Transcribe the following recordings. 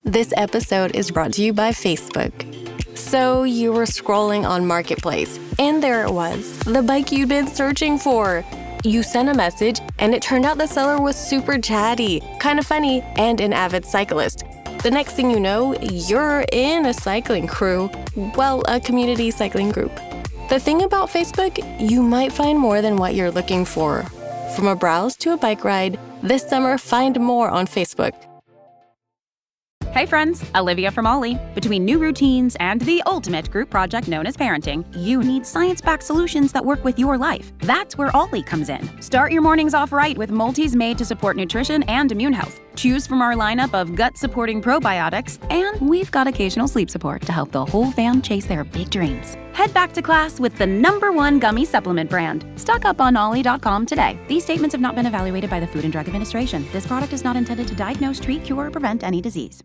This episode is brought to you by Facebook. So you were scrolling on Marketplace, and there it was, the bike you'd been searching for. You sent a message, and it turned out the seller was super chatty, kind of funny, and an avid cyclist. The next thing you know, you're in a cycling crew. Well, a community cycling group. The thing about Facebook, you might find more than what you're looking for. From a browse to a bike ride, this summer find more on Facebook. Hey friends, Olivia from Ollie. Between new routines and the ultimate group project known as parenting, you need science-backed solutions that work with your life. That's where Ollie comes in. Start your mornings off right with multis made to support nutrition and immune health. Choose from our lineup of gut-supporting probiotics, and we've got occasional sleep support to help the whole fam chase their big dreams. Head back to class with the #1 gummy supplement brand. Stock up on ollie.com today. These statements have not been evaluated by the Food and Drug Administration. This product is not intended to diagnose, treat, cure, or prevent any disease.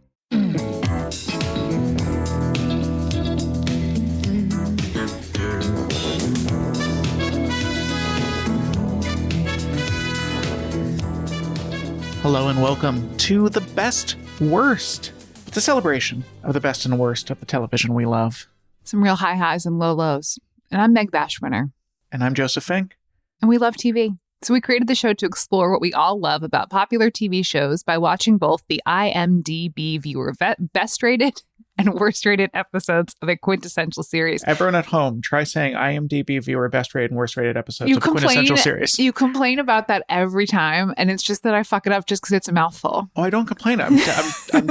Hello and welcome to The Best Worst. It's a celebration of the best and worst of the television we love. Some real high highs and low lows. And I'm Meg Bashwinner. And I'm Joseph Fink. And we love TV. So we created the show to explore what we all love about popular TV shows by watching both the IMDb viewer best rated and worst rated episodes of a quintessential series. Everyone at home, try saying IMDb viewer best rated and worst rated episodes of a quintessential series. You complain about that every time, and it's just that I fuck it up just because it's a mouthful. Oh, I don't complain. I'm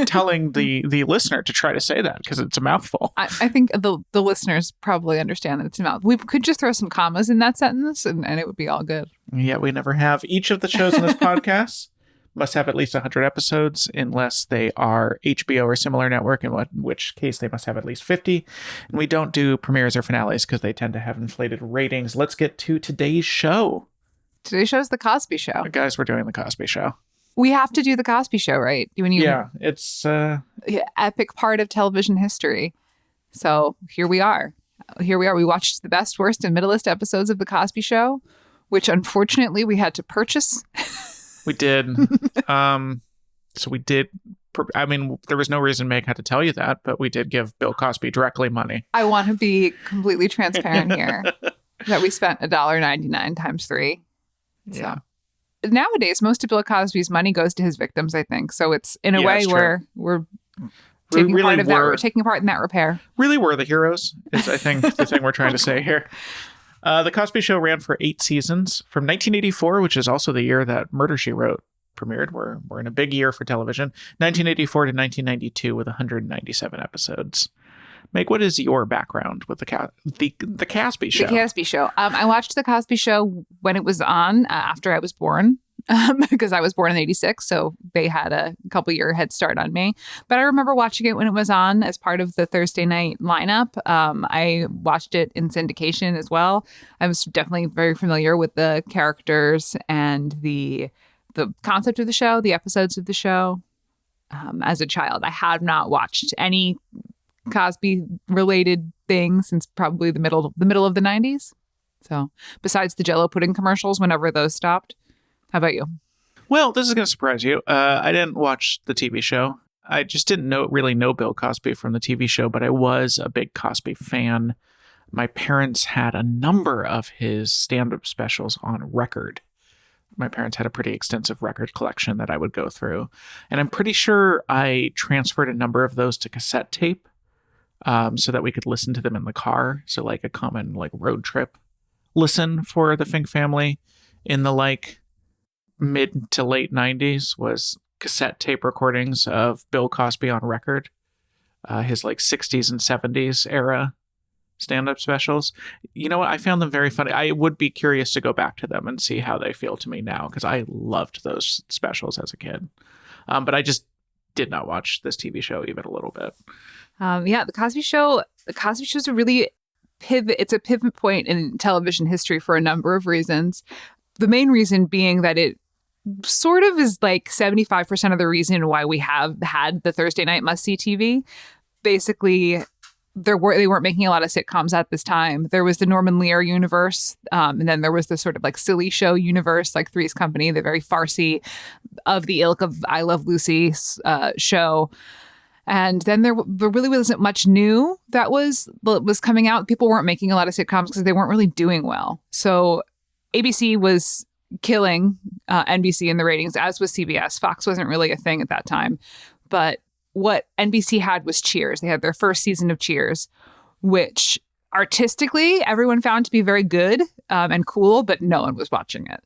telling the listener to try to say that because it's a mouthful. I think the listeners probably understand that it's a mouthful. We could just throw some commas in that sentence, and it would be all good. Yeah, we never have. Each of the shows in this podcast must have at least 100 episodes unless they are HBO or similar network, in which case they must have at least 50. And we don't do premieres or finales because they tend to have inflated ratings. Let's get to today's show. Today's show is The Cosby Show. Guys, we're doing The Cosby Show. We have to do The Cosby Show, right? Yeah, it's epic part of television history. So here we are. We watched the best, worst, and middleist episodes of The Cosby Show, which unfortunately we had to purchase. We did. So we did. I mean, there was no reason Meg had to tell you that, but we did give Bill Cosby directly money. I want to be completely transparent here that we spent $1.99 times 3. Yeah. So nowadays, most of Bill Cosby's money goes to his victims, I think. So it's in a way where we're taking part of that. We're taking part in that repair. Really were the heroes, is I think the thing we're trying to say here. The Cosby Show ran for 8 seasons from 1984, which is also the year that Murder, She Wrote premiered. We're in a big year for television. 1984 to 1992 with 197 episodes. Meg, what is your background with the Cosby Show? The Cosby Show. I watched The Cosby Show when it was on after I was born. Because I was born in 86, so they had a couple year head start on me. But I remember watching it when it was on as part of the Thursday night lineup. I watched it in syndication as well. I was definitely very familiar with the characters and the concept of the show, the episodes of the show. As a child, I have not watched any Cosby related thing since probably the middle of the 90s. So besides the Jell-O pudding commercials, whenever those stopped. How about you? Well, this is going to surprise you. I didn't watch the TV show. I just didn't really know Bill Cosby from the TV show, but I was a big Cosby fan. My parents had a number of his stand-up specials on record. My parents had a pretty extensive record collection that I would go through. And I'm pretty sure I transferred a number of those to cassette tape so that we could listen to them in the car. So like a common road trip listen for the Fink family in the mid to late 90s was cassette tape recordings of Bill Cosby on record, his 60s and 70s era stand-up specials. You know what? I found them very funny. I would be curious to go back to them and see how they feel to me now because I loved those specials as a kid. But I just did not watch this TV show even a little bit. The Cosby Show. The Cosby Show is a really pivot. It's a pivot point in television history for a number of reasons. The main reason being that it sort of is 75% of the reason why we have had the Thursday night must-see TV. Basically, they weren't making a lot of sitcoms at this time. There was the Norman Lear universe, and then there was the sort of silly show universe, like Three's Company, the very farcy of the ilk of I Love Lucy show. And then there really wasn't much new that was coming out. People weren't making a lot of sitcoms because they weren't really doing well. So ABC was killing NBC in the ratings, as was CBS. Fox wasn't really a thing at that time. But what NBC had was Cheers. They had their first season of Cheers, which artistically everyone found to be very good and cool, but no one was watching it.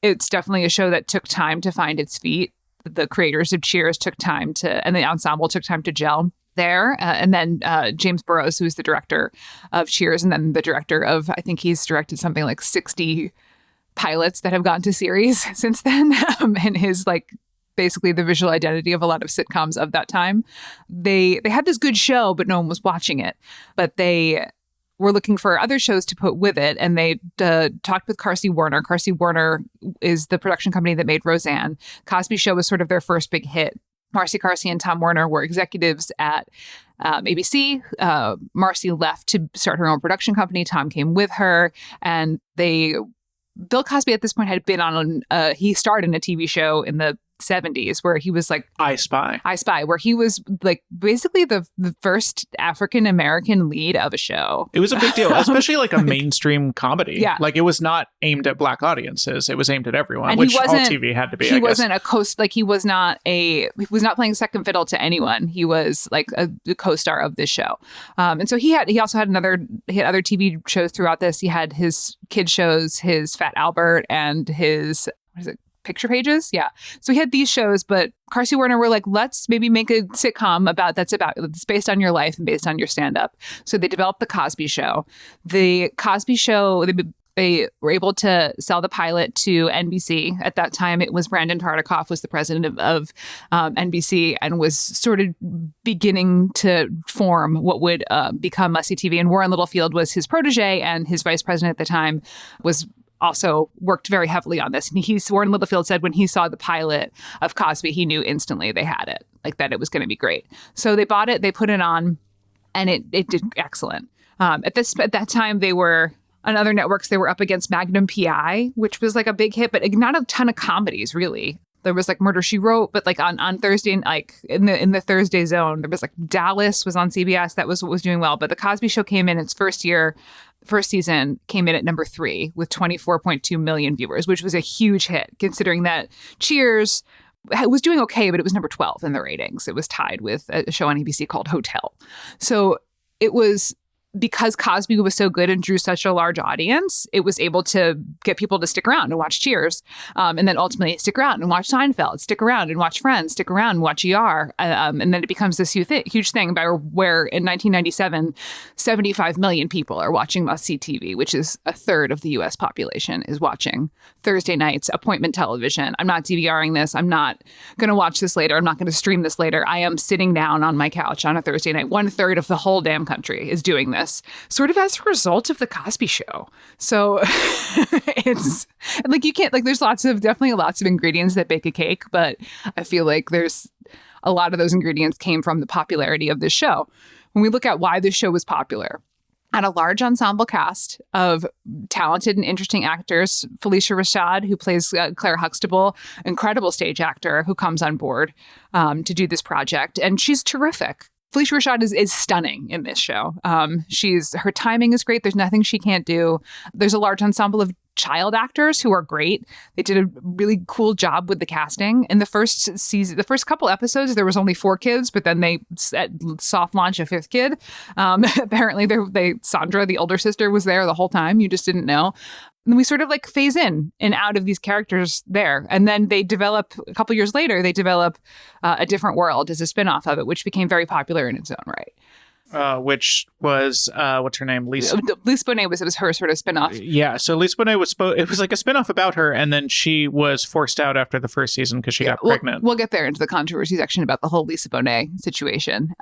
It's definitely a show that took time to find its feet. The creators of Cheers took time to, and the ensemble took time to gel there. And then James Burrows, who's the director of Cheers, and then the director of, I think he's directed something like 60 pilots that have gone to series since then. And his basically the visual identity of a lot of sitcoms of that time. They had this good show, but no one was watching it. But they were looking for other shows to put with it, and they talked with Carsey Werner. Carsey Werner is the production company that made Roseanne. Cosby Show was sort of their first big hit. Marcy Carsey and Tom Werner were executives at ABC. Marcy left to start her own production company. Tom came with her, and Bill Cosby at this point had been on he starred in a TV show in the 70s where he was like I Spy, where he was like basically the first African-American lead of a show. It was a big deal, especially like a mainstream comedy. Yeah. Like it was not aimed at black audiences. It was aimed at everyone, and which all TV had to be. He wasn't he was not playing second fiddle to anyone. He was like a co-star of this show. And so he also had other TV shows throughout this. He had his kid shows, his Fat Albert and his, what is it? Picture Pages. Yeah. So he had these shows, but Carsey Werner were like, let's maybe make a sitcom that's based on your life and based on your stand-up. So they developed The Cosby Show. The Cosby Show, they were able to sell the pilot to NBC. At that time, it was Brandon Tartikoff was the president of NBC and was sort of beginning to form what would become Must-See TV. And Warren Littlefield was his protege, and his vice president at the time was also worked very heavily on this. And Warren Littlefield said when he saw the pilot of Cosby, he knew instantly they had it, like that it was going to be great. So they bought it, they put it on, and it did excellent. At that time, they were on other networks. They were up against Magnum PI, which was like a big hit, but not a ton of comedies really. There was like Murder, She Wrote, but like on Thursday, like in the Thursday zone, there was like Dallas was on CBS. That was what was doing well. But The Cosby Show came in its first season, came in at number 3 with 24.2 million viewers, which was a huge hit considering that Cheers was doing okay, but it was number 12 in the ratings. It was tied with a show on ABC called Hotel. So it was, because Cosby was so good and drew such a large audience, it was able to get people to stick around and watch Cheers. And then ultimately stick around and watch Seinfeld, stick around and watch Friends, stick around and watch ER. And then it becomes this huge thing where in 1997, 75 million people are watching Must-See TV, which is a third of the U.S. population is watching Thursday nights, appointment television. I'm not DVRing this. I'm not going to watch this later. I'm not going to stream this later. I am sitting down on my couch on a Thursday night. 1/3 of the whole damn country is doing this. Sort of as a result of The Cosby Show. So it's like, you can't, like, there's definitely lots of ingredients that bake a cake, but I feel like there's a lot of those ingredients came from the popularity of this show. When we look at why this show was popular, had a large ensemble cast of talented and interesting actors. Felicia Rashad, who plays Claire Huxtable, incredible stage actor who comes on board to do this project. And she's terrific. Felicia Rashad is stunning in this show. Her timing is great. There's nothing she can't do. There's a large ensemble of child actors who are great. They did a really cool job with the casting. In the first season, the first couple episodes, there was only 4 kids, but then they soft launch a 5th kid. Apparently, Sandra, the older sister, was there the whole time. You just didn't know. And we sort of like phase in and out of these characters there. And then they develop, a couple years later, A Different World as a spinoff of it, which became very popular in its own right. Which was, what's her name? Lisa Bonet it was her sort of spinoff. Yeah. So Lisa Bonet it was like a spinoff about her. And then she was forced out after the first season because she got pregnant. We'll get there into the controvery section about the whole Lisa Bonet situation.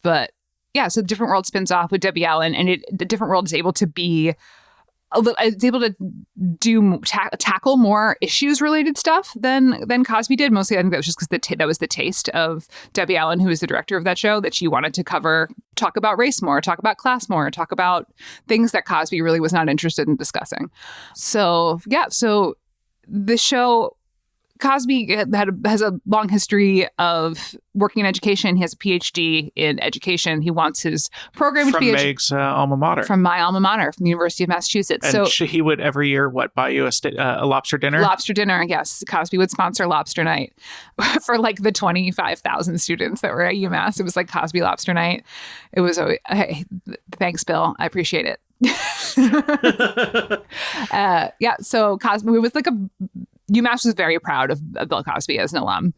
But yeah, so Different World spins off with Debbie Allen, and The Different World is able to be it's able to tackle more issues-related stuff than Cosby did. Mostly, I think that was just because that was the taste of Debbie Allen, who is the director of that show, that she wanted to talk about race more, talk about class more, talk about things that Cosby really was not interested in discussing. So, yeah, so the show Cosby has a long history of working in education. He has a PhD in education. He wants his program to be from Meg's alma mater. From my alma mater, from the University of Massachusetts. And so he would every year, buy you a lobster dinner? Lobster dinner, yes. Cosby would sponsor lobster night for like the 25,000 students that were at UMass. It was like Cosby lobster night. It was, hey, thanks, Bill. I appreciate it. So Cosby was like UMass was very proud of Bill Cosby as an alum.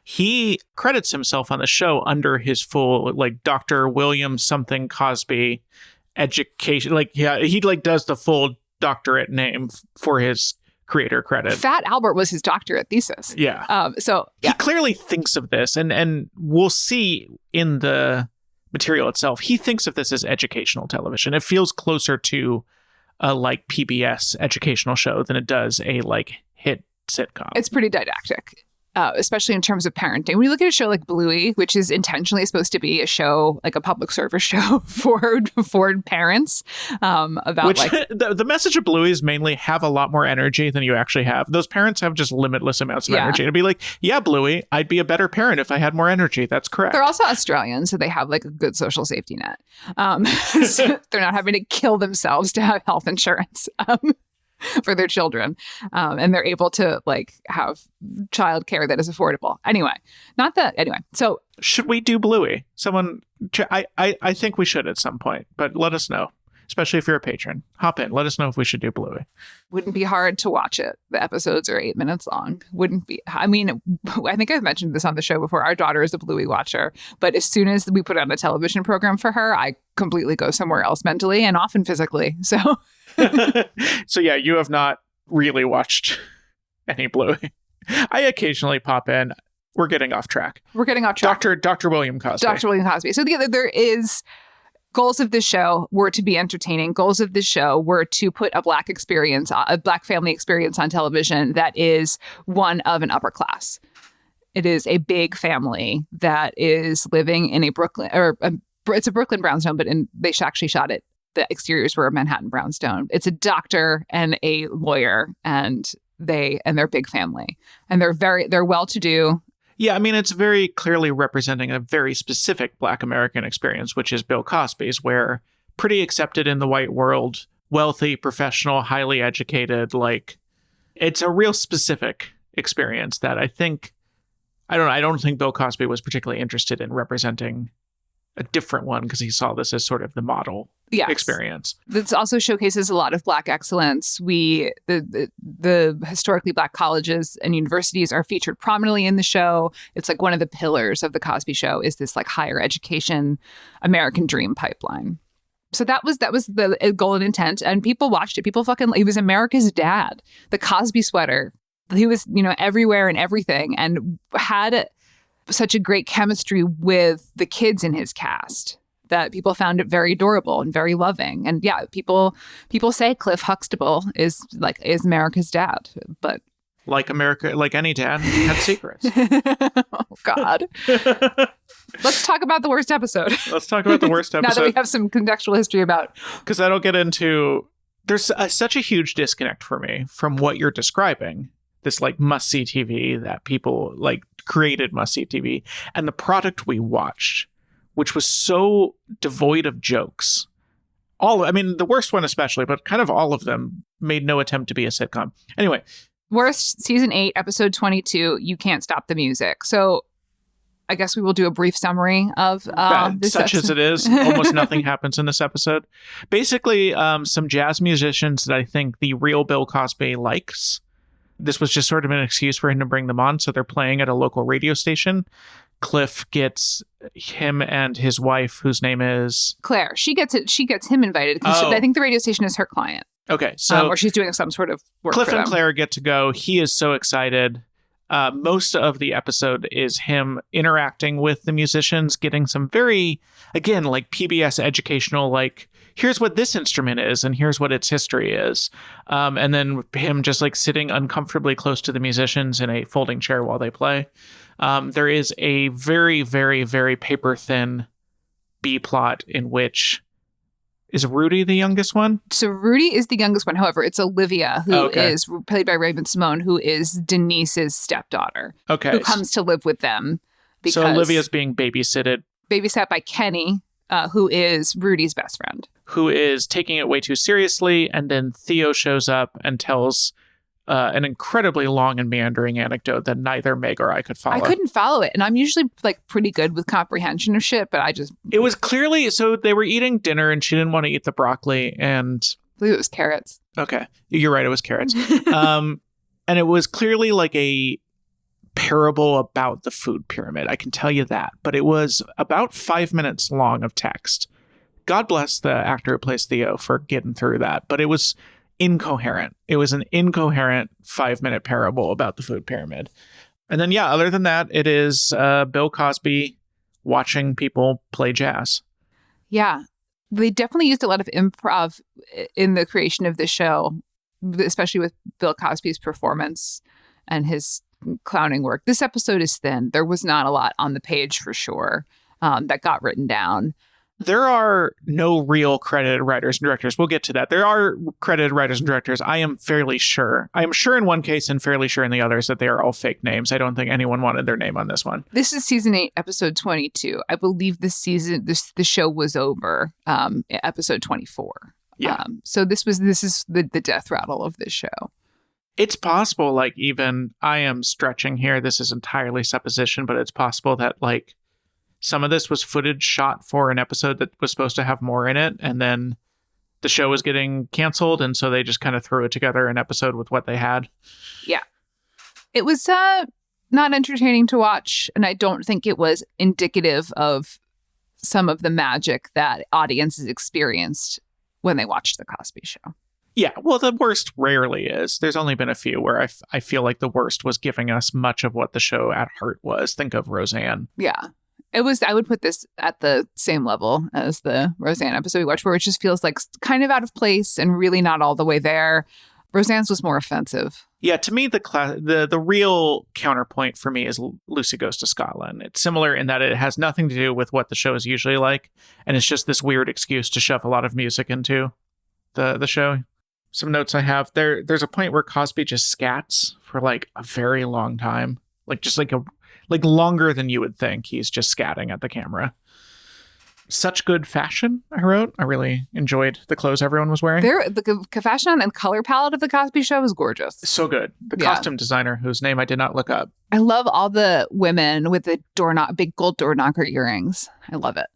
He credits himself on the show under his full Dr. William something Cosby education. He does the full doctorate name for his creator credit. Fat Albert was his doctorate thesis. Yeah. He clearly thinks of this, and we'll see in the material itself, he thinks of this as educational television. It feels closer to a PBS educational show than it does a hit sitcom. It's pretty didactic, especially in terms of parenting. When you look at a show like Bluey, which is intentionally supposed to be a show, like a public service show for parents, about the message of Bluey is mainly have a lot more energy than you actually have. Those parents have just limitless amounts of energy. To be like, yeah, Bluey, I'd be a better parent if I had more energy. That's correct. They're also Australian, so they have a good social safety net. So they're not having to kill themselves to have health insurance. For their children, and they're able to have childcare that is affordable. Anyway, so should we do Bluey? I think we should at some point, but let us know, especially if you're a patron. Hop in, let us know if we should do Bluey. Wouldn't be hard to watch it. The episodes are 8 minutes long. Wouldn't be. I mean, I think I've mentioned this on the show before. Our daughter is a Bluey watcher, but as soon as we put on a television program for her, I completely go somewhere else mentally and often physically. So. So yeah, you have not really watched any Bluey. I occasionally pop in. We're getting off track. Dr. William Cosby. Dr. William Cosby. So there is goals of this show were to be entertaining. Goals of this show were to put a Black family experience on television that is one of an upper class. It is a big family that is living in a Brooklyn, it's a Brooklyn brownstone, but they actually shot it. The exteriors were a Manhattan brownstone. It's a doctor and a lawyer, and their big family, and they're well-to-do. Yeah, I mean, it's very clearly representing a very specific Black American experience, which is Bill Cosby's, where pretty accepted in the white world, wealthy, professional, highly educated. It's a real specific experience that I don't think Bill Cosby was particularly interested in representing a different one because he saw this as sort of the model experience. This also showcases a lot of Black excellence. The historically Black colleges and universities are featured prominently in the show. It's one of the pillars of the Cosby Show is this higher education American dream pipeline. So that was the goal and intent, and people watched it. People he was America's dad. The Cosby sweater. He was everywhere and everything, and had such a great chemistry with the kids in his cast that people found it very adorable and very loving. And yeah, people say Cliff Huxtable is America's dad, but like any dad, he had secrets. Oh God. Let's talk about the worst episode. Now that we have some contextual history about, because that'll get into. There's such a huge disconnect for me from what you're describing. This must-see TV that people created must-see TV, and the product we watched, which was so devoid of jokes. The worst one especially, but kind of all of them made no attempt to be a sitcom. Anyway. Worst, season 8, episode 22, You Can't Stop the Music. So I guess we will do a brief summary of this. Such as it is, almost nothing happens in this episode. Basically, some jazz musicians that I think the real Bill Cosby likes. This was just sort of an excuse for him to bring them on. So they're playing at a local radio station. Cliff gets him and his wife, whose name is Claire. She gets him invited because I think the radio station is her client. Okay, so or she's doing some sort of work. Cliff for and them. Claire get to go. He is so excited. Most of the episode is him interacting with the musicians, getting some very, again, PBS educational, here's what this instrument is and here's what its history is. And then him just sitting uncomfortably close to the musicians in a folding chair while they play. There is a very, very, very paper thin B plot in which Is Rudy the youngest one? So Rudy is the youngest one. However, it's Olivia, who is played by Raven-Symoné, who is Denise's stepdaughter. Okay. Who comes to live with them. So Olivia's being babysat by Kenny, who is Rudy's best friend. Who is taking it way too seriously. And then Theo shows up and tells an incredibly long and meandering anecdote that neither Meg or I could follow. I couldn't follow it. And I'm usually like pretty good with comprehension of shit, but It was clearly, so they were eating dinner and she didn't want to eat the broccoli and... I believe it was carrots. Okay. You're right. It was carrots. And it was clearly like a parable about the food pyramid. I can tell you that. But it was about 5 minutes long of text. God bless the actor who plays Theo for getting through that. But it was incoherent. It was an incoherent 5-minute parable about the food pyramid. And then, yeah, other than that, it is Bill Cosby watching people play jazz. Yeah. They definitely used a lot of improv in the creation of the show, especially with Bill Cosby's performance and his clowning work. This episode is thin. There was not a lot on the page for sure that got written down. There are no real credited writers and directors. We'll get to that. There are credited writers and directors. I am fairly sure. I am sure in one case and fairly sure in the others that they are all fake names. I don't think anyone wanted their name on this one. This is season 8, episode 22. I believe the show was over episode 24. Yeah. So this is the death rattle of this show. It's possible, like, even I am stretching here. This is entirely supposition, but it's possible that, like, some of this was footage shot for an episode that was supposed to have more in it, and then the show was getting canceled, and so they just kind of threw it together an episode with what they had. Yeah. It was not entertaining to watch, and I don't think it was indicative of some of the magic that audiences experienced when they watched The Cosby Show. Yeah, well, the worst rarely is. There's only been a few where I feel like the worst was giving us much of what the show at heart was. Think of Roseanne. Yeah. It was, I would put this at the same level as the Roseanne episode we watched, where it just feels like kind of out of place and really not all the way there. Roseanne's was more offensive. Yeah, to me, the real counterpoint for me is Lucy Goes to Scotland. It's similar in that it has nothing to do with what the show is usually like, and it's just this weird excuse to shove a lot of music into the show. Some notes I have, there's a point where Cosby just scats for like a very long time. Like just like longer than you would think. He's just scatting at the camera. Such good fashion, I wrote. I really enjoyed the clothes everyone was wearing. The fashion and color palette of the Cosby Show is gorgeous. So good. The costume designer, whose name I did not look up. I love all the women with the big gold door knocker earrings. I love it.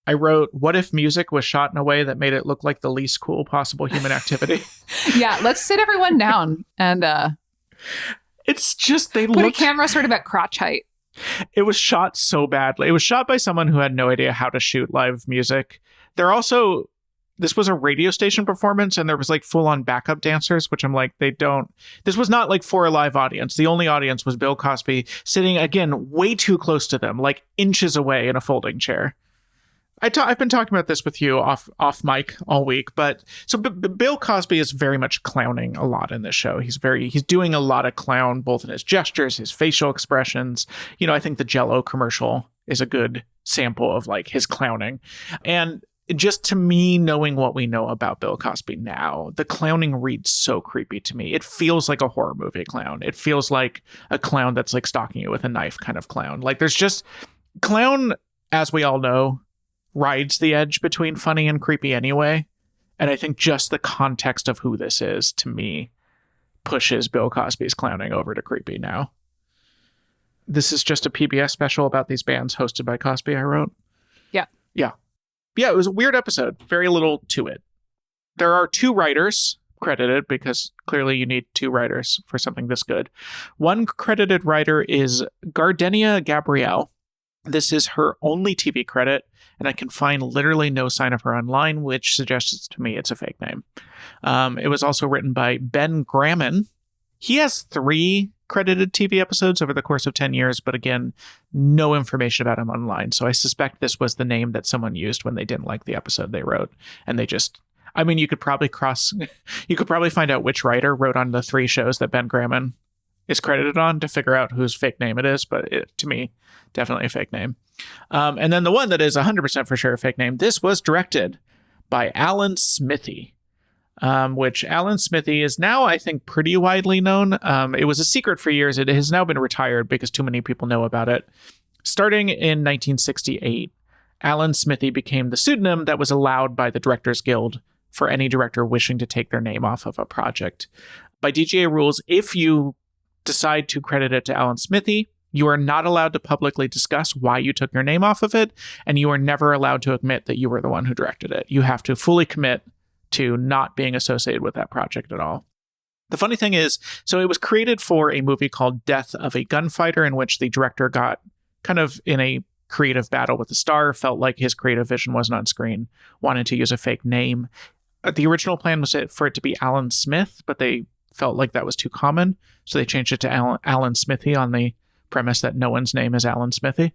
I wrote, what if music was shot in a way that made it look like the least cool possible human activity? Yeah, let's sit everyone down and it's just put a camera sort of at crotch height. It was shot so badly. It was shot by someone who had no idea how to shoot live music. This was a radio station performance, and there was like full-on backup dancers, which I'm like, this was not like for a live audience. The only audience was Bill Cosby sitting, again, way too close to them, like inches away in a folding chair. I've been talking about this with you off mic all week, but so Bill Cosby is very much clowning a lot in this show. He's doing a lot of clown, both in his gestures, his facial expressions. You know, I think the Jell-O commercial is a good sample of like his clowning. And just to me, knowing what we know about Bill Cosby now, the clowning reads so creepy to me. It feels like a horror movie clown. It feels like a clown that's like stalking you with a knife kind of clown. Like there's just clown, as we all know, rides the edge between funny and creepy anyway. And I think just the context of who this is, to me, pushes Bill Cosby's clowning over to creepy now. This is just a PBS special about these bands hosted by Cosby, I wrote. Yeah. Yeah. Yeah, it was a weird episode. Very little to it. There are 2 writers credited, because clearly you need 2 writers for something this good. One credited writer is Gardenia Gabrielle. This is her only TV credit, and I can find literally no sign of her online, which suggests to me it's a fake name. It was also written by Ben Grammon. He has 3 credited TV episodes over the course of 10 years, but again, no information about him online. So I suspect this was the name that someone used when they didn't like the episode they wrote. And they just, I mean, you could probably find out which writer wrote on the 3 shows that Ben Grammon is credited on to figure out whose fake name it is, but to me, definitely a fake name. And then the one that is 100% for sure a fake name, this was directed by Alan Smithy. Which Alan Smithy is now, I think, pretty widely known. It was a secret for years. It has now been retired because too many people know about it. Starting in 1968, Alan Smithy became the pseudonym that was allowed by the Directors Guild for any director wishing to take their name off of a project. By DGA rules, if you decide to credit it to Alan Smithy, you are not allowed to publicly discuss why you took your name off of it, and you are never allowed to admit that you were the one who directed it. You have to fully commit to not being associated with that project at all. The funny thing is, so it was created for a movie called Death of a Gunfighter, in which the director got kind of in a creative battle with the star, felt like his creative vision wasn't on screen, wanted to use a fake name. The original plan was for it to be Alan Smith, but they felt like that was too common, so they changed it to Alan Smithy on the premise that no one's name is Alan Smithy.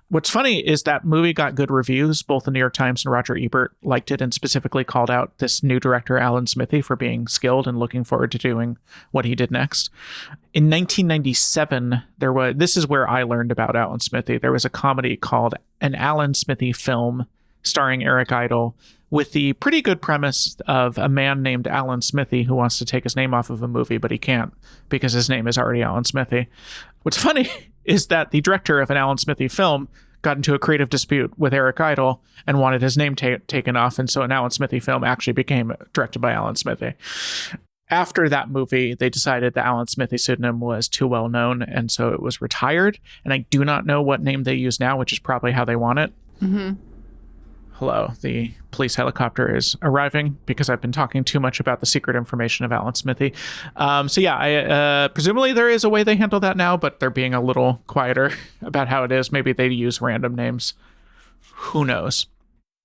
What's funny is that movie got good reviews. Both the New York Times and Roger Ebert liked it and specifically called out this new director, Alan Smithy, for being skilled and looking forward to doing what he did next. In 1997, this is where I learned about Alan Smithy. There was a comedy called An Alan Smithy Film, starring Eric Idle, with the pretty good premise of a man named Alan Smithy who wants to take his name off of a movie, but he can't because his name is already Alan Smithy. What's funny is that the director of an Alan Smithy film got into a creative dispute with Eric Idle and wanted his name taken off, and so an Alan Smithy film actually became directed by Alan Smithy. After that movie, they decided the Alan Smithy pseudonym was too well known, and so it was retired, and I do not know what name they use now, which is probably how they want it. Mm-hmm. Hello, the police helicopter is arriving because I've been talking too much about the secret information of Alan Smithy. Presumably there is a way they handle that now, but they're being a little quieter about how it is. Maybe they use random names. Who knows?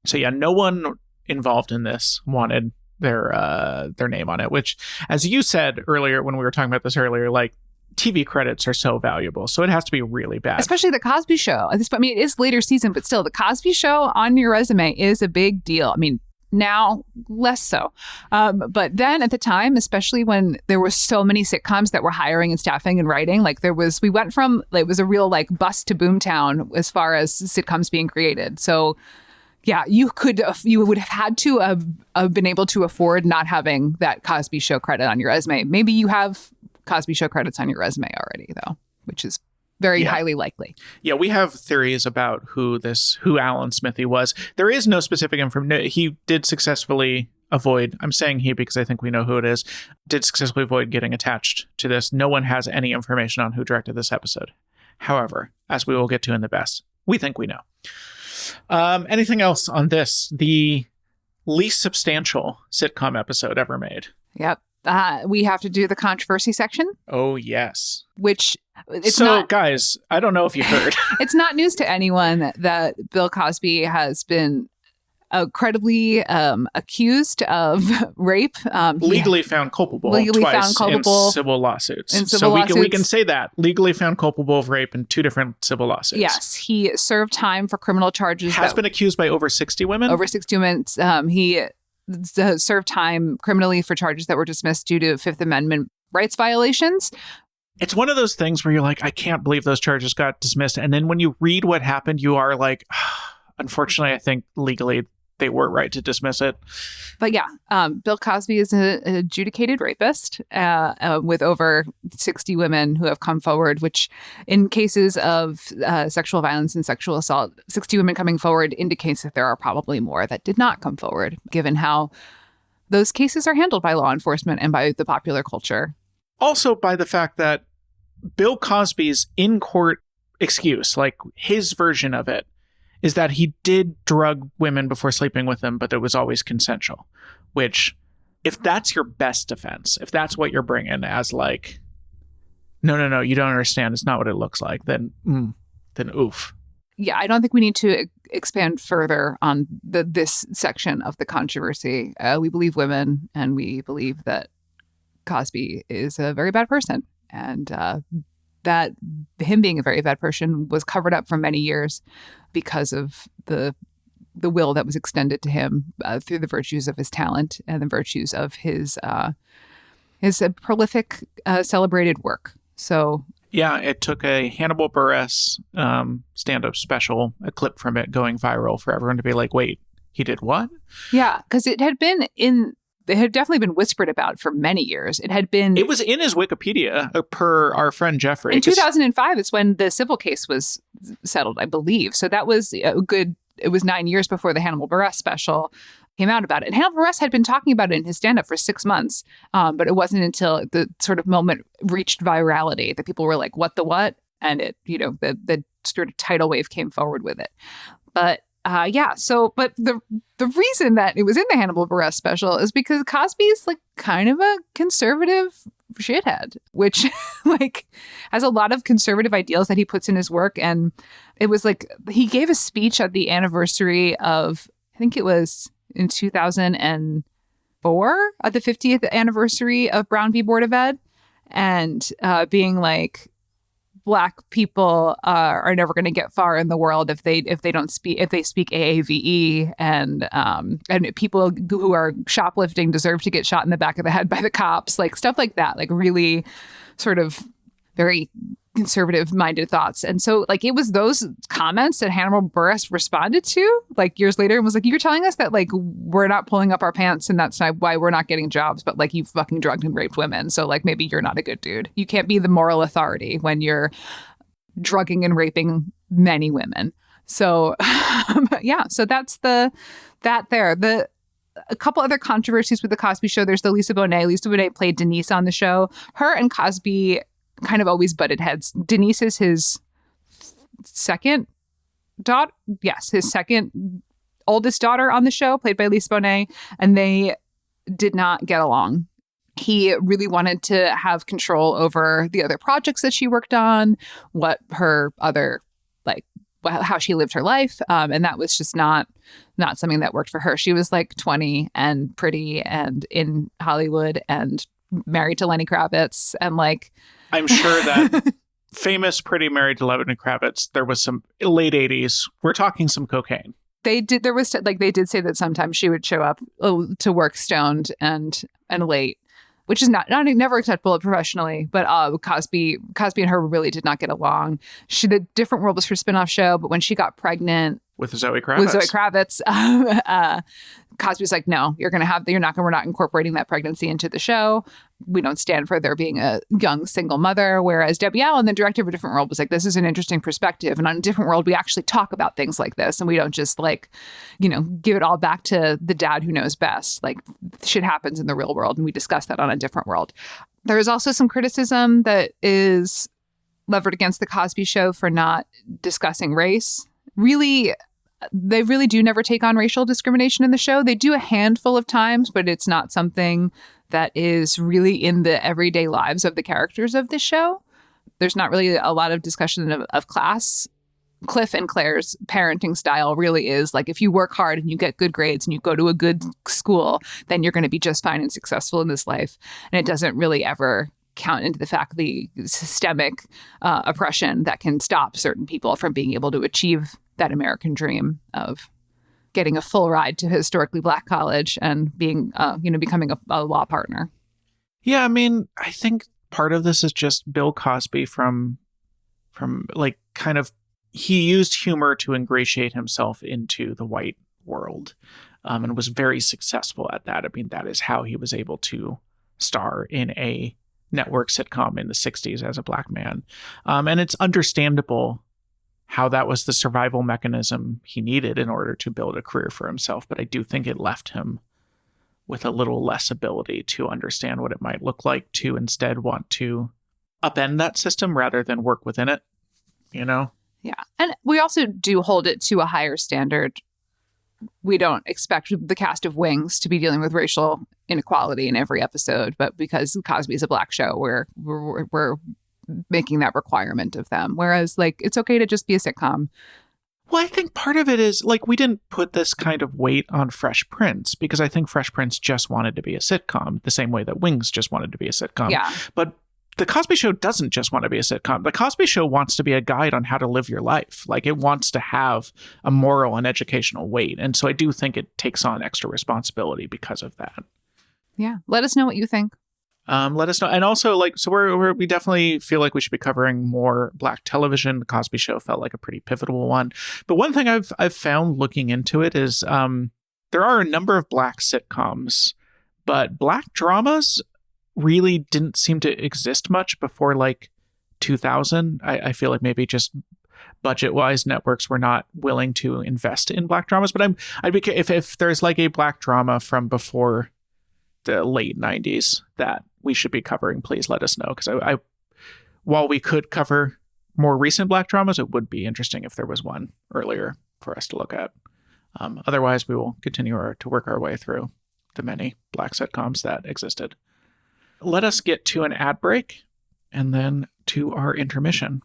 So yeah, no one involved in this wanted their name on it, which, as you said earlier when we were talking about this earlier, like, TV credits are so valuable, so it has to be really bad. Especially the Cosby Show. I mean, it is later season, but still, the Cosby Show on your resume is a big deal. I mean, now less so. But then at the time, especially when there were so many sitcoms that were hiring and staffing and writing, we went from, it was a real bust to boomtown as far as sitcoms being created. So yeah, you would have had to have been able to afford not having that Cosby Show credit on your resume. Maybe you have Cosby Show credits on your resume already, though, which is very highly likely. Yeah, we have theories about who Alan Smithy was. There is no specific information. He did successfully avoid, I'm saying he because I think we know who it is, did successfully avoid getting attached to this. No one has any information on who directed this episode. However, as we will get to in the best, we think we know. Anything else on this? The least substantial sitcom episode ever made. Yep. We have to do the controversy section. Oh, yes. Which guys, I don't know if you heard. It's not news to anyone that Bill Cosby has been credibly accused of rape. Legally found culpable twice in civil lawsuits. We can say that. Legally found culpable of rape in 2 different civil lawsuits. Yes. He served time for criminal charges. Has been accused by over 60 women. Over 60 women. He served time criminally for charges that were dismissed due to Fifth Amendment rights violations. It's one of those things where you're like, I can't believe those charges got dismissed. And then when you read what happened, you are like, unfortunately, I think legally they were right to dismiss it. But yeah, Bill Cosby is an adjudicated rapist with over 60 women who have come forward, which in cases of sexual violence and sexual assault, 60 women coming forward indicates that there are probably more that did not come forward, given how those cases are handled by law enforcement and by the popular culture. Also by the fact that Bill Cosby's in-court excuse, like his version of it, is that he did drug women before sleeping with them, but it was always consensual. Which, if that's your best defense, if that's what you're bringing as like, no, you don't understand, it's not what it looks like, then oof. Yeah, I don't think we need to expand further on this section of the controversy. We believe women, and we believe that Cosby is a very bad person, and that him being a very bad person was covered up for many years because of the will that was extended to him through the virtues of his talent and the virtues of his prolific, celebrated work. So yeah, it took a Hannibal Buress stand-up special, a clip from it going viral for everyone to be like, wait, He did what? Yeah, because it had definitely been whispered about for many years. It was in his Wikipedia, per our friend Jeffrey. In 2005, it's when the civil case was settled, I believe. So that was it was 9 years before the Hannibal Buress special came out about it. And Hannibal Buress had been talking about it in his stand-up for 6 months, but it wasn't until the sort of moment reached virality that people were like, what the what? And it, the sort of tidal wave came forward with it. But but the reason that it was in the Hannibal Buress special is because Cosby's like kind of a conservative shithead, which like has a lot of conservative ideals that he puts in his work. And it was like he gave a speech at the anniversary of, I think it was in 2004, at the 50th anniversary of Brown v. Board of Ed, and being like, Black people are never going to get far in the world if they speak AAVE, and people who are shoplifting deserve to get shot in the back of the head by the cops, like stuff like that, like really sort of very conservative minded thoughts. And so like it was those comments that Hannibal Buress responded to like years later and was like, you're telling us that like we're not pulling up our pants and that's not why we're not getting jobs, but like you fucking drugged and raped women, so like maybe you're not a good dude. You can't be the moral authority when you're drugging and raping many women. So so that's a couple other controversies with the Cosby Show. There's the Lisa Bonet. Lisa Bonet played Denise on the show. Her and Cosby kind of always butted heads. Denise is his second daughter. Yes, his second oldest daughter on the show, played by Lisa Bonet, and they did not get along. He really wanted to have control over the other projects that she worked on, what her other, like, how she lived her life. And that was just not something that worked for her. She was like 20 and pretty and in Hollywood and married to Lenny Kravitz, and like, I'm sure that famous pretty married to Lenny Kravitz, there was some late 80s. We're talking some cocaine. They did say that sometimes she would show up to work stoned and late, which is never acceptable professionally. But Cosby and her really did not get along. The Different World was her spinoff show, but when she got pregnant with Zoe Kravitz, Cosby's like, no, we're not incorporating that pregnancy into the show. We don't stand for there being a young single mother. Whereas Debbie Allen, the director of A Different World, was like, this is an interesting perspective. And on A Different World, we actually talk about things like this. And we don't just like, give it all back to the dad who knows best. Like shit happens in the real world. And we discuss that on A Different World. There is also some criticism that is levered against the Cosby Show for not discussing race. They really do never take on racial discrimination in the show. They do a handful of times, but it's not something that is really in the everyday lives of the characters of the show. There's not really a lot of discussion of class. Cliff and Claire's parenting style really is like, if you work hard and you get good grades and you go to a good school, then you're going to be just fine and successful in this life. And it doesn't really ever count into the fact of the systemic oppression that can stop certain people from being able to achieve that American dream of getting a full ride to historically Black college and being, becoming a law partner. Yeah, I mean, I think part of this is just Bill Cosby from like kind of, he used humor to ingratiate himself into the white world, and was very successful at that. I mean, that is how he was able to star in a network sitcom in the 60s as a Black man. And it's understandable how that was the survival mechanism he needed in order to build a career for himself. But I do think it left him with a little less ability to understand what it might look like to instead want to upend that system rather than work within it, Yeah. And we also do hold it to a higher standard. We don't expect the cast of Wings to be dealing with racial inequality in every episode, but because Cosby's a Black show, we're making that requirement of them. Whereas, like, it's okay to just be a sitcom. Well, I think part of it is, like, we didn't put this kind of weight on Fresh Prince because I think Fresh Prince just wanted to be a sitcom the same way that Wings just wanted to be a sitcom. Yeah. But the Cosby Show doesn't just want to be a sitcom. The Cosby Show wants to be a guide on how to live your life. Like, it wants to have a moral and educational weight. And so I do think it takes on extra responsibility because of that. Yeah. Let us know what you think. Let us know. And also, like, so we definitely feel like we should be covering more Black television. The Cosby Show felt like a pretty pivotal one. But one thing I've found looking into it is there are a number of black sitcoms, but black dramas really didn't seem to exist much before like 2000. I feel like maybe just budget-wise, networks were not willing to invest in black dramas. But I'd be if there's like a black drama from before the late 90s that we should be covering, please let us know. Because I while we could cover more recent black dramas, it would be interesting if there was one earlier for us to look at. Otherwise, we will continue to work our way through the many black sitcoms that existed. Let us get to an ad break and then to our intermission.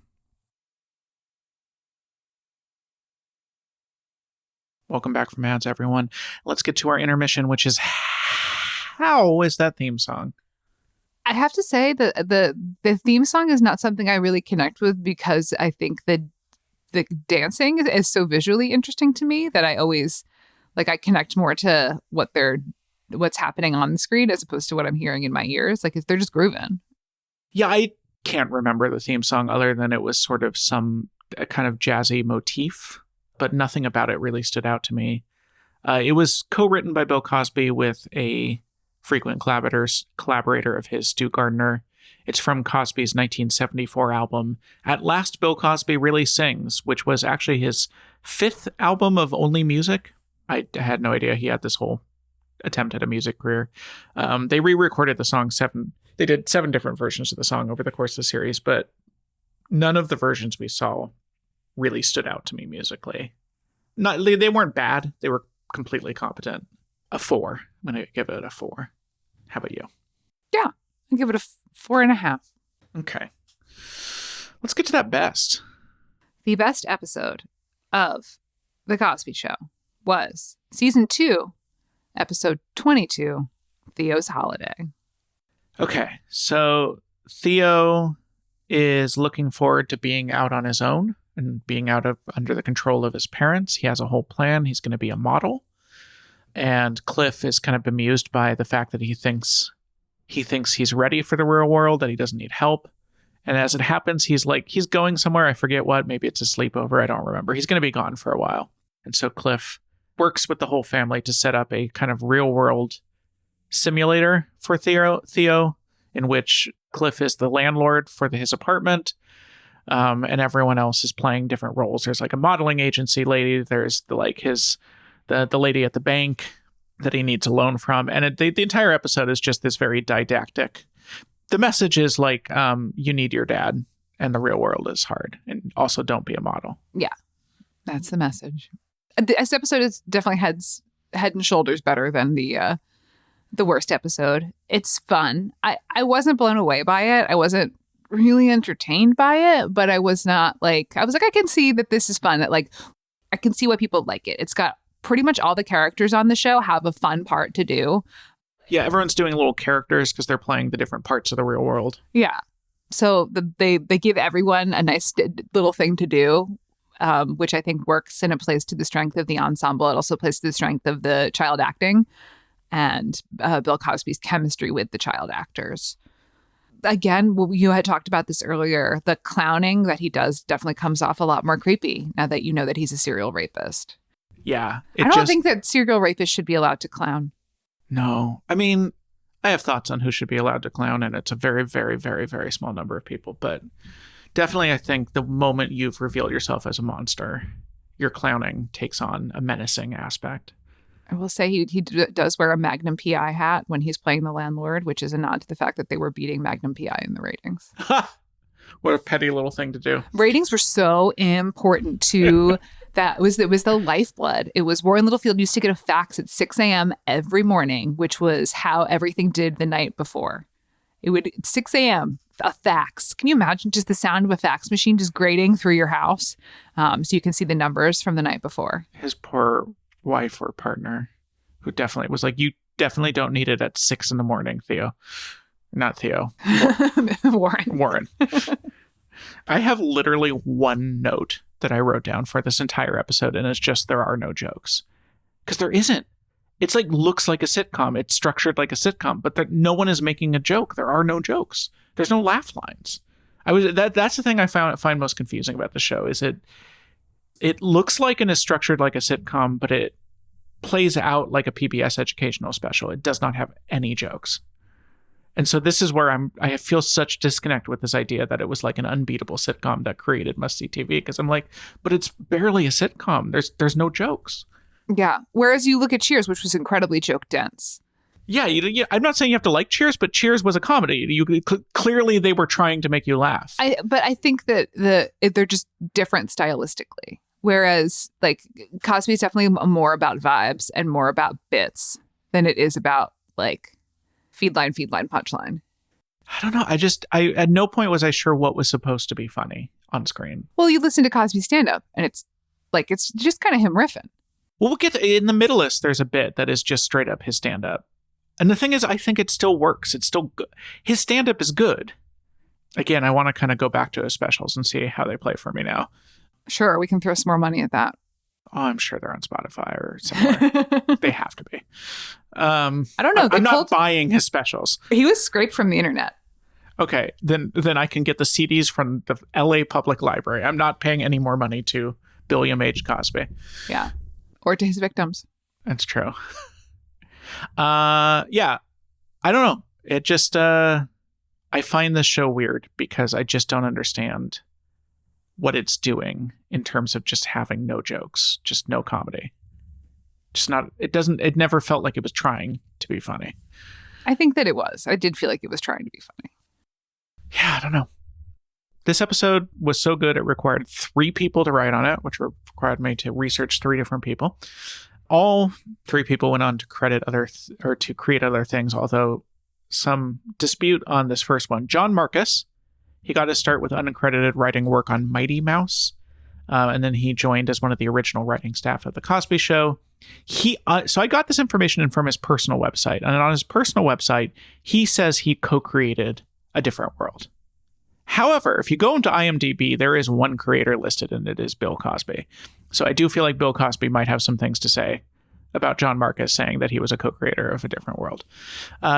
Welcome back from ads, everyone. Let's get to our intermission, which is how is that theme song? I have to say that the theme song is not something I really connect with because I think the dancing is so visually interesting to me that I always I connect more to what's happening on the screen as opposed to what I'm hearing in my ears. Like they're just grooving. Yeah, I can't remember the theme song other than it was sort of a kind of jazzy motif, but nothing about it really stood out to me. It was co-written by Bill Cosby with a frequent collaborator of his, Stu Gardner. It's from Cosby's 1974 album, At Last Bill Cosby Really Sings, which was actually his 5th album of only music. I had no idea he had this whole attempt at a music career. They re-recorded the song They did 7 different versions of the song over the course of the series, but none of the versions we saw really stood out to me musically. They weren't bad. They were completely competent. A 4. I'm going to give it a 4. How about you? Yeah, I'll give it a 4.5. Okay. Let's get to that best. The best episode of The Cosby Show was Season 2, Episode 22, Theo's Holiday. Okay, so Theo is looking forward to being out on his own and being under the control of his parents. He has a whole plan. He's going to be a model. And Cliff is kind of bemused by the fact that he thinks he's ready for the real world, that he doesn't need help. And as it happens, he's going somewhere. I forget what. Maybe it's a sleepover. I don't remember. He's going to be gone for a while. And so Cliff works with the whole family to set up a kind of real world simulator for Theo, in which Cliff is the landlord for his apartment. And everyone else is playing different roles. There's like a modeling agency lady. There's the lady at the bank that he needs a loan from. And the entire episode is just this very didactic. The message is you need your dad and the real world is hard. And also don't be a model. Yeah, that's the message. This episode is definitely head and shoulders better than the worst episode. It's fun. I wasn't blown away by it. I wasn't really entertained by it, but I was not I can see that this is fun. That I can see why people like it. It's got pretty much all the characters on the show have a fun part to do. Yeah, everyone's doing little characters because they're playing the different parts of the real world. Yeah. So they give everyone a nice little thing to do, which I think works, and it plays to the strength of the ensemble. It also plays to the strength of the child acting and Bill Cosby's chemistry with the child actors. Again, you had talked about this earlier. The clowning that he does definitely comes off a lot more creepy now that you know that he's a serial rapist. Yeah. I don't think that serial rapists should be allowed to clown. No. I mean, I have thoughts on who should be allowed to clown, and it's a very, very, very, very small number of people. But definitely, I think the moment you've revealed yourself as a monster, your clowning takes on a menacing aspect. I will say he does wear a Magnum PI hat when he's playing the landlord, which is a nod to the fact that they were beating Magnum PI in the ratings. What a petty little thing to do. Ratings were so important to that. It was the lifeblood. It was Warren Littlefield used to get a fax at 6 a.m. every morning, which was how everything did the night before. It would 6 a.m. a fax. Can you imagine just the sound of a fax machine just grating through your house, so you can see the numbers from the night before? His poor wife or partner, who definitely was like, you definitely don't need it at 6 a.m, Theo. Not Theo. Warren. I have literally one note that I wrote down for this entire episode, and it's just there are no jokes. Because there isn't. It's looks like a sitcom. It's structured like a sitcom, but no one is making a joke. There are no jokes. There's no laugh lines. That's the thing I find most confusing about the show is it looks like and is structured like a sitcom, but plays out like a PBS educational special. It does not have any jokes. And so this is where I feel such disconnect with this idea that it was like an unbeatable sitcom that created must-see TV, because I'm like, but it's barely a sitcom. There's no jokes. Yeah. Whereas you look at Cheers, which was incredibly joke dense. Yeah, I'm not saying you have to like Cheers, but Cheers was a comedy. Clearly they were trying to make you laugh. But I think that they're just different stylistically. Whereas like Cosby is definitely more about vibes and more about bits than it is about like feed line, punchline. I don't know. I at no point was I sure what was supposed to be funny on screen. Well, you listen to Cosby's stand-up and it's just kind of him riffing. Well, we'll get in the middle-ist, there's a bit that is just straight up his stand-up. And the thing is, I think it still works. It's still good. His stand-up is good. Again, I want to kind of go back to his specials and see how they play for me now. Sure, we can throw some more money at that. Oh, I'm sure they're on Spotify or somewhere. They have to be. I don't know. I'm not buying his specials. He was scraped from the internet. Okay, then I can get the CDs from the LA Public Library. I'm not paying any more money to William H. Cosby. Yeah, or to his victims. That's true. Yeah, I don't know. It just, I find this show weird because I just don't understand what it's doing in terms of just having no jokes, just no comedy. It never felt like it was trying to be funny. I think that it was. I did feel like it was trying to be funny. Yeah, I don't know. This episode was so good, it required 3 people to write on it, which required me to research 3 different people. All 3 people went on to credit to create other things, although some dispute on this first one. John Marcus, he got his start with unaccredited writing work on Mighty Mouse, and then he joined as one of the original writing staff of The Cosby Show. So I got this information from his personal website, and on his personal website, he says he co-created A Different World. However, if you go into IMDb, there is one creator listed, and it is Bill Cosby. So I do feel like Bill Cosby might have some things to say about John Marcus, saying that he was a co-creator of A Different World.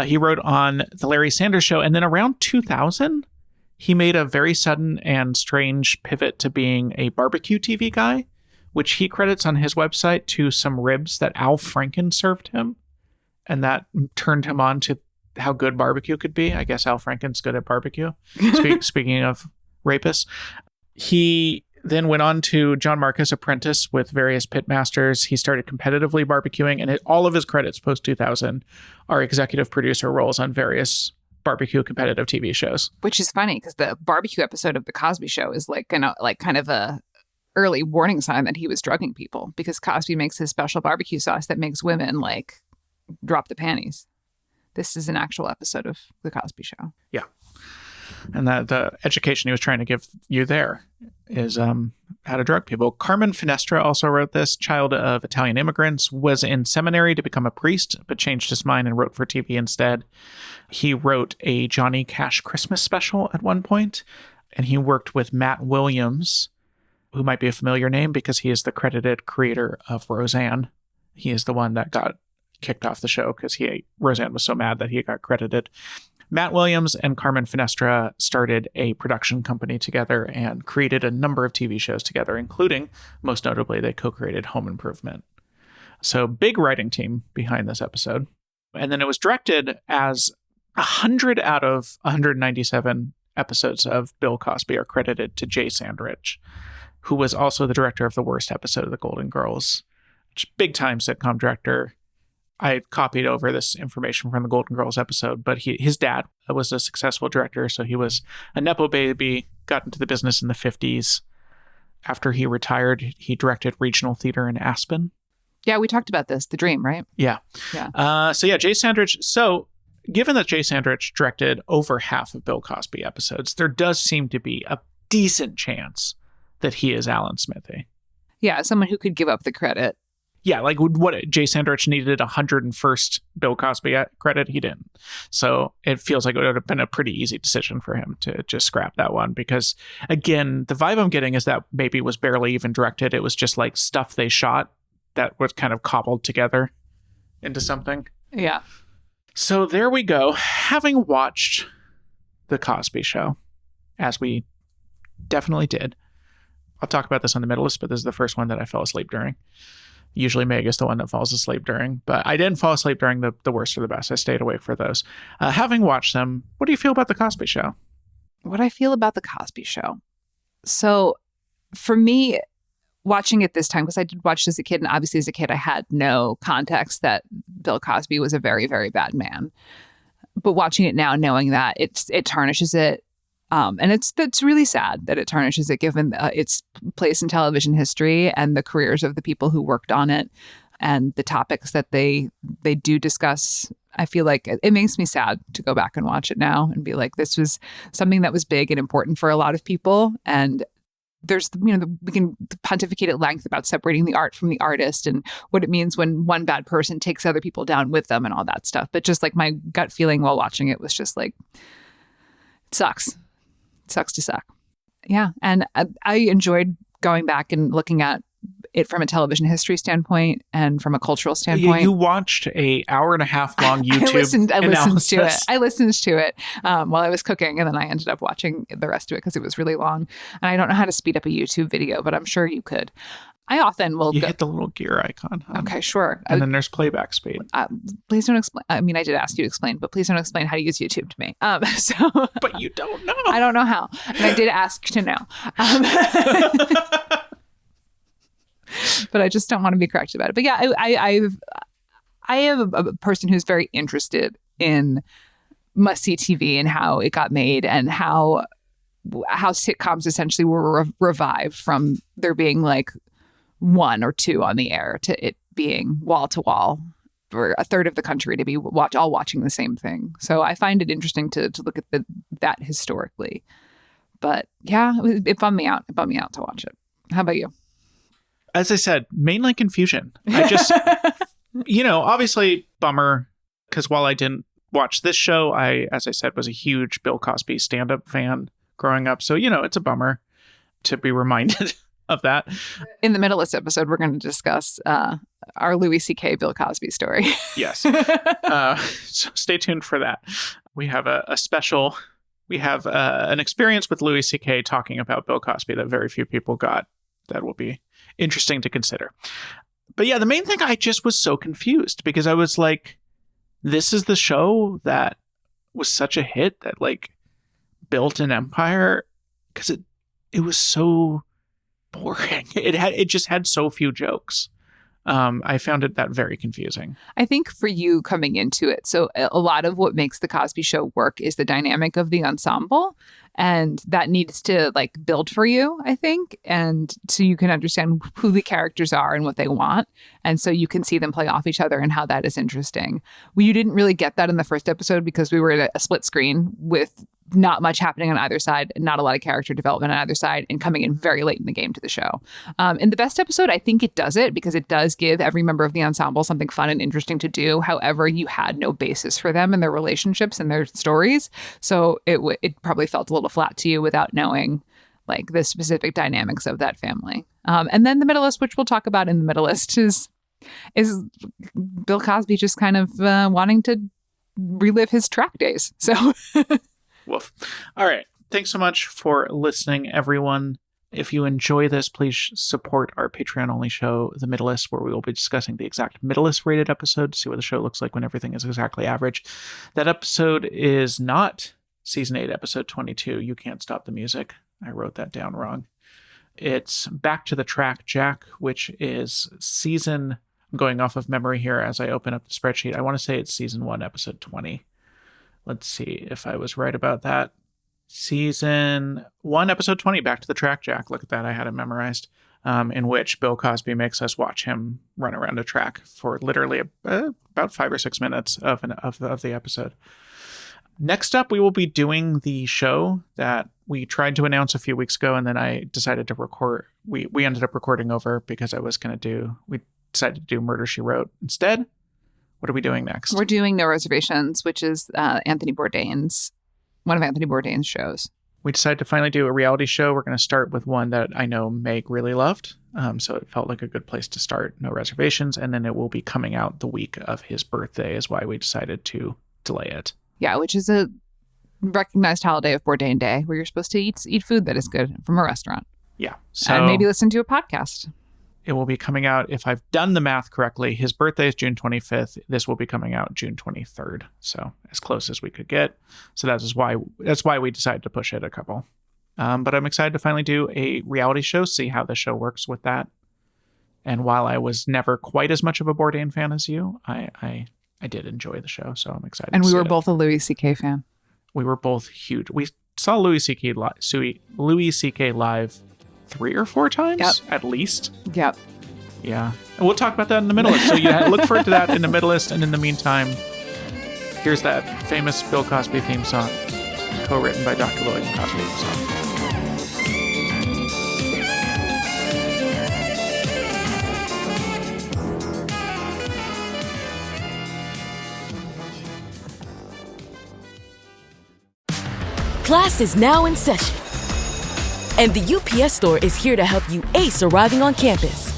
He wrote on The Larry Sanders Show, and then around 2000, he made a very sudden and strange pivot to being a barbecue TV guy, which he credits on his website to some ribs that Al Franken served him, and that turned him on to how good barbecue could be. I guess Al Franken's good at barbecue. Speaking of rapists, he then went on to John Marcus Apprentice with various pitmasters. He started competitively barbecuing, and all of his credits post 2000 are executive producer roles on various barbecue competitive TV shows. Which is funny because the barbecue episode of The Cosby Show is kind of a early warning sign that he was drugging people, because Cosby makes his special barbecue sauce that makes women drop the panties. This is an actual episode of The Cosby Show. Yeah. And that the education he was trying to give you there is how to drug people. Carmen Finestra also wrote this. Child of Italian immigrants, was in seminary to become a priest, but changed his mind and wrote for TV instead. He wrote a Johnny Cash Christmas special at one point, and he worked with Matt Williams, who might be a familiar name because he is the credited creator of Roseanne. He is the one that got kicked off the show because Roseanne was so mad that he got credited. Matt Williams and Carmen Finestra started a production company together and created a number of TV shows together, including, most notably, they co-created Home Improvement. So big writing team behind this episode. And then it was directed as 100 out of 197 episodes of Bill Cosby are credited to Jay Sandrich, who was also the director of the worst episode of The Golden Girls. Big time sitcom director. I copied over this information from the Golden Girls episode, but his dad was a successful director, so he was a Nepo baby, got into the business in the 50s. After he retired, he directed regional theater in Aspen. Yeah, we talked about this, The Dream, right? Yeah. Jay Sandrich. So given that Jay Sandrich directed over half of Bill Cosby episodes, there does seem to be a decent chance that he is Alan Smithee. Yeah, someone who could give up the credit. Yeah, like what Jay Sandrich needed 101st Bill Cosby credit, he didn't. So it feels like it would have been a pretty easy decision for him to just scrap that one because, again, the vibe I'm getting is that maybe was barely even directed. It was just like stuff they shot that was kind of cobbled together into something. Yeah. So there we go. Having watched The Cosby Show, as we definitely did. I'll talk about this on the middle list, but this is the first one that I fell asleep during. Usually Meg is the one that falls asleep during, but I didn't fall asleep during the worst or the best. I stayed awake for those. Having watched them, what do you feel about the Cosby Show? What I feel about the Cosby Show. So for me, watching it this time, because I did watch it as a kid, and obviously as a kid, I had no context that Bill Cosby was a very, very bad man. But watching it now, knowing that it tarnishes it. And it's really sad that it tarnishes it, given its place in television history and the careers of the people who worked on it and the topics that they do discuss. I feel like it makes me sad to go back and watch it now and be like, this was something that was big and important for a lot of people. And there's, we can pontificate at length about separating the art from the artist and what it means when one bad person takes other people down with them and all that stuff. But just like my gut feeling while watching it was just like, it sucks. Sucks to suck. Yeah. And I enjoyed going back and looking at it from a television history standpoint and from a cultural standpoint. You watched a hour and a half long YouTube I listened to it. analysis. I listened to it while I was cooking, and then I ended up watching the rest of it because it was really long. And I don't know how to speed up a YouTube video, but I'm sure you could. I often will hit the little gear icon. Okay, sure. And then there's playback speed. Please don't explain. I mean, I did ask you to explain, but please don't explain how to use YouTube to me. But you don't know. I don't know how. And I did ask to know. But I just don't want to be corrected about it. But yeah, I am a person who's very interested in must-see TV and how it got made and how sitcoms essentially were revived from there being like one or two on the air to it being wall to wall for a third of the country to be all watching the same thing. So I find it interesting to look at that historically. But yeah, it bummed me out. It bummed me out to watch it. How about you? As I said, mainly confusion. I just, obviously bummer, because while I didn't watch this show, as I said, was a huge Bill Cosby stand-up fan growing up. So, it's a bummer to be reminded of that. In the middle of this episode, we're going to discuss our Louis C.K. Bill Cosby story. Yes. So stay tuned for that. We have an experience with Louis C.K. talking about Bill Cosby that very few people got. That will be interesting to consider. But yeah, the main thing, I just was so confused because I was like, this is the show that was such a hit that like built an empire, because it was so boring. It just had so few jokes. I found that very confusing. I think for you coming into it, so a lot of what makes the Cosby Show work is the dynamic of the ensemble, and that needs to like build for you, I think, and so you can understand who the characters are and what they want, and so you can see them play off each other and how that is interesting. Well, you didn't really get that in the first episode because we were at a split screen with not much happening on either side, not a lot of character development on either side, and coming in very late in the game to the show. In the best episode, I think it does it because it does give every member of the ensemble something fun and interesting to do. However, you had no basis for them and their relationships and their stories. So it probably felt a little flat to you without knowing like the specific dynamics of that family. And then the middle list, which we'll talk about in the middle list, is Bill Cosby just kind of wanting to relive his track days. So... Woof. All right. Thanks so much for listening, everyone. If you enjoy this, please support our Patreon-only show, The Middleist, where we will be discussing the exact Middleist rated episode to see what the show looks like when everything is exactly average. That episode is not Season 8, Episode 22, You Can't Stop the Music. I wrote that down wrong. It's Back to the Track, Jack, which is I'm going off of memory here as I open up the spreadsheet. I want to say it's Season 1, Episode 20. Let's see if I was right about that. Season 1, Episode 20, Back to the Track, Jack. Look at that. I had it memorized. In which Bill Cosby makes us watch him run around a track for literally about 5 or 6 minutes of the episode. Next up, we will be doing the show that we tried to announce a few weeks ago, and then I decided to record. We ended up recording over because we decided to do Murder, She Wrote instead. What are we doing next? We're doing No Reservations, which is one of Anthony Bourdain's shows. We decided to finally do a reality show. We're going to start with one that I know Meg really loved. So it felt like a good place to start, No Reservations. And then it will be coming out the week of his birthday is why we decided to delay it. Yeah, which is a recognized holiday of Bourdain Day, where you're supposed to eat food that is good from a restaurant. Yeah. So, and maybe listen to a podcast. It will be coming out, if I've done the math correctly, his birthday is June 25th. This will be coming out June 23rd. So as close as we could get. So that's why we decided to push it a couple. But I'm excited to finally do a reality show, see how the show works with that. And while I was never quite as much of a Bourdain fan as you, I did enjoy the show. So I'm excited. And to we see were it. both a Louis C.K. fan. We were both huge. We saw Louis C.K. live 3 or 4 times at least. Yep. Yeah. And we'll talk about that in the middle list. So look forward to that in the middle list. And in the meantime, here's that famous Bill Cosby theme song, co-written by Dr. Lloyd and Cosby himself. Class is now in session. And the UPS Store is here to help you ace arriving on campus.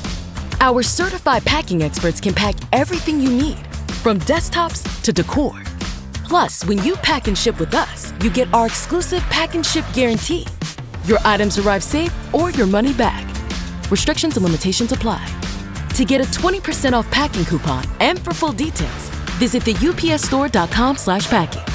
Our certified packing experts can pack everything you need, from desktops to decor. Plus, when you pack and ship with us, you get our exclusive pack and ship guarantee. Your items arrive safe or your money back. Restrictions and limitations apply. To get a 20% off packing coupon and for full details, visit theupsstore.com/packing.